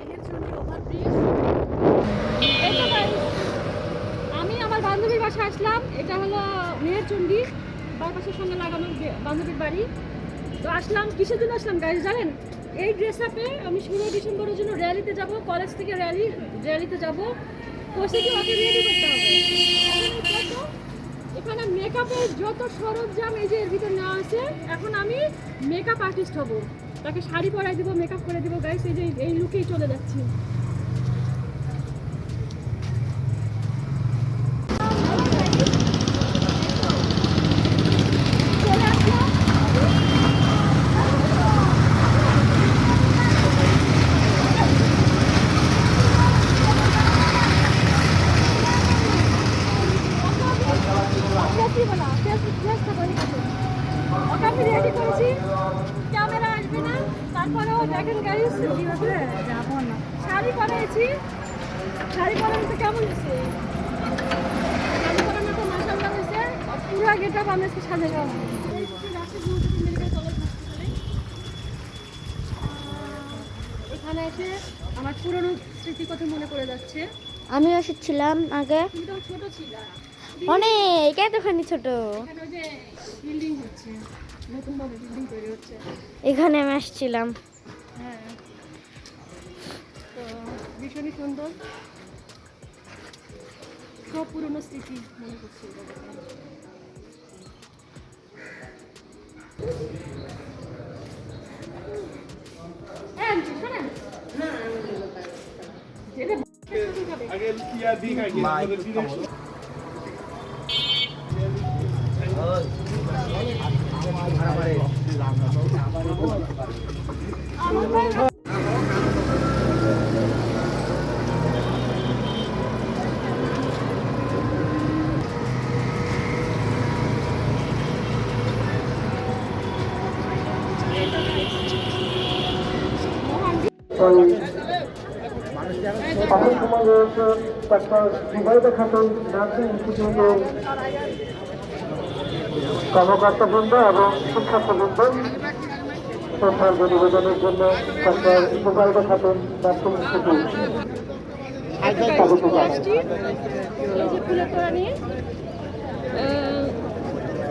Meherchandi overbridge. এই তো guys, আমি আমার বান্ধবীর বাসায় আসলাম। এটা হলো মেহেরচণ্ডী বাইপাসের সঙ্গে লাগানো বান্ধবীর বাড়ি। তো আসলাম, কিসের জন্য আসলাম গাইস জানেন? এই ড্রেস আপে আমি 16 ডিসেম্বরের জন্য র্যালিতে যাব, কলেজ থেকে র্যালিতে যাব। কোর্সে কি ওকে রেডি করতে হবে। এখানে মেকআপের যত সরঞ্জাম এই যে এর ভিতর নেওয়া আছে। এখন আমি মেকআপ আর্টিস্ট হব, তাকে শাড়ি পরাই দিব, মেকআপ করে দিব গাইস। এই যে এই লুকেই চলে যাচ্ছি। আমি রেডি করেছি, ক্যামেরা আসবে না, তারপরেও দেখেন গাইস যাবো না। শাড়ি পরাইছি, শাড়ি পরানোতে কেমন হয়েছে? শাড়ি পরানো তো মাশাআল্লাহ হয়েছে। পুরো গেটআপ আমি আজকে সাজালাম। এখানে এসে আমার পুরনো স্মৃতির কথা মনে পড়ে যাচ্ছে। আমিও এসেছিলাম আগে, তুমি তো ছোট ছিলা, অনেক এতখানি ছোট। এখানে ওই যে বিল্ডিং হচ্ছে, নতুন ভাবে বিল্ডিং তৈরি হচ্ছে। এখানে আমি আসছিলাম। হ্যাঁ, তো ভীষণই সুন্দর, সব পুরনো স্মৃতি মনে করছে। অনেক সময় রয়েছে ডাক্তার জুবাইদা খাতুন নার্সিং ইনস্টিটিউটের কর্মকর্তাবৃন্দ এবং শিক্ষার্থীবৃন্দ শ্রদ্ধাঞ্জলি নিবেদনের জন্য doctor Zubaida Khatun nursing institute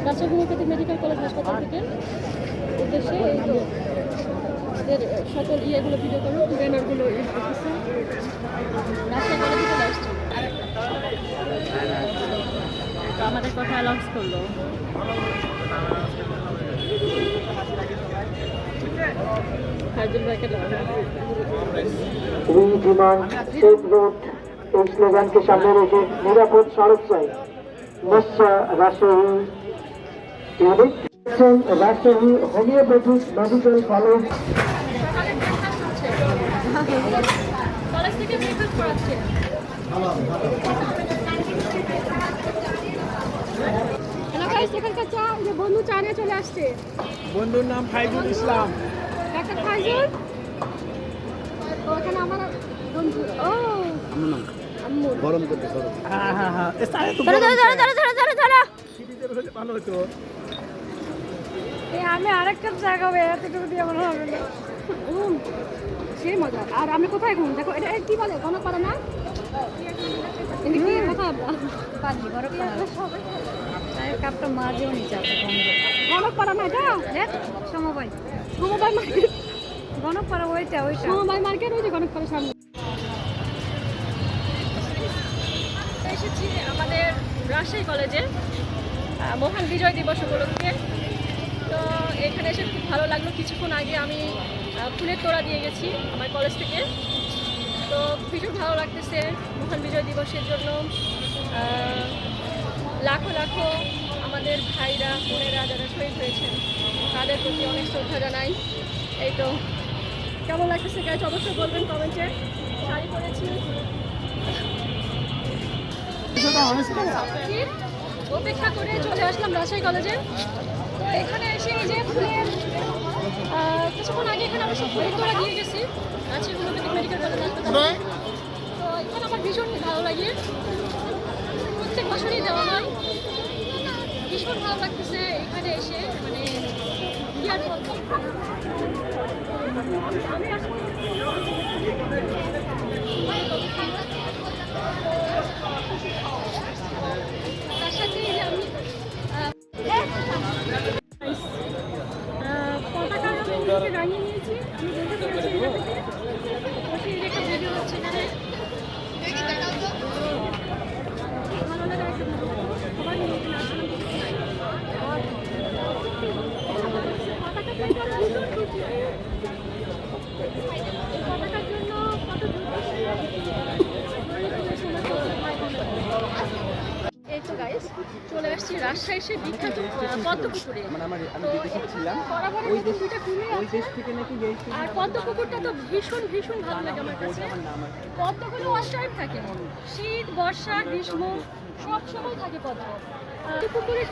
Rajshahi medical college হাসপাতাল থেকে উদ্দেশ্যে আমাদের সকল ইয়েগুলো ভিডিও করুন, ব্যানারগুলো রাজশাহী কলেজে চলে আসছে। তো আমাদের কথা অ্যানাউন্স করলো। এই স্লোগানকে সামনে রেখে নিরাপদ সড়ক চাই মৎস্য Rajshahi unit Rajshahi homeopathic medical college college থেকে ব্রেকফাস্ট করাচ্ছে। এখানকার চা যে বন্ধু চা নিয়ে চলে আসছে। বন্ধুর নাম ফাইজুল ইসলাম। ডাক্তার ফাইজুল, ওখানে আমার বন্ধু। ও আম্মু গরম করতে গরম। হ্যাঁ হ্যাঁ হ্যাঁ, এ সারে তো সিরিজের হলে ভালো হতো। আমি আরেক কাপ চা খাবো, এতটুকু দিয়ে আমার হবে না। সেই মজা। আর আমি কোথায় ঘুম দেখো, এটা কি বলে গণপাড়া না? কাপটা মাঝেও নিচে আছে গণপাড়া না এটা? সমবায় সমবায় মার্কেট, গণপাড়া ওইটা সমবায় মার্কেট, ওই যে গণপাড়ার সামনে। এসেছি আমাদের রাজশাহী কলেজে মহান বিজয় দিবস উপলক্ষে। তো এখানে এসে খুব ভালো লাগলো। কিছুক্ষণ আগে আমি ফুলের তোড়া দিয়ে গেছি আমার কলেজ থেকে। তো ভীষণ ভালো লাগতেছে মহান বিজয় দিবসের জন্য। লাখো লাখো আমাদের ভাইরা বোনেরা যারা শহীদ হয়েছেন তাদের প্রতি অনেক শ্রদ্ধা জানাই। এই তো কেমন লাগতেছে গাইজ অবশ্যই বলবেন কমেন্টে। শাড়ি পরেছি, অপেক্ষা করে চলে আসলাম রাজশাহী কলেজে। তো এখানে এসে এই যে ফুলের কিছুক্ষণ আগে এখানে আমরা সব ফুলের তোড়া দিয়ে গেছি রাজশাহী হোমিওপ্যাথিক মেডিকেল কলেজ হাসপাতালে। তো এখানে আমার ভীষণ ভালো লাগে, প্রত্যেক বছরই দেওয়া হয়। ভীষণ ভালো লাগতেছে এখানে এসে, মানে আমি আসলে তার সাথে এই যে আমি পতাকা আমি নিজেকে রাঙিয়ে নিয়েছি। আমি বলতে পেরেছি বসে একটা ভিডিও হচ্ছে এখানে। ভালো লাগা একটা ভিডিও সবাই মিলে এখানে আসলাম। পতাকা পেয়ে আমরা ভীষণ খুশি। এই পতাকার জন্য কত এই তো গাইস চলে আসছি রাজশাহীর সেই বিখ্যাত পদ্মপুকুরে। আমি যে দেশে ছিলাম বরাবর ওই দেশ দুইটা কুমির ওই আছে। দেশ থেকে নাকি গেছি আর পদ্মপুকুরটা তো ভীষণ ভীষণ ভালো লাগে আমার কাছে। পদ্মগুলো অল টাইম থাকে, শীত বর্ষা গ্রীষ্ম সব সময় থাকে পদ্ম। পুকুরে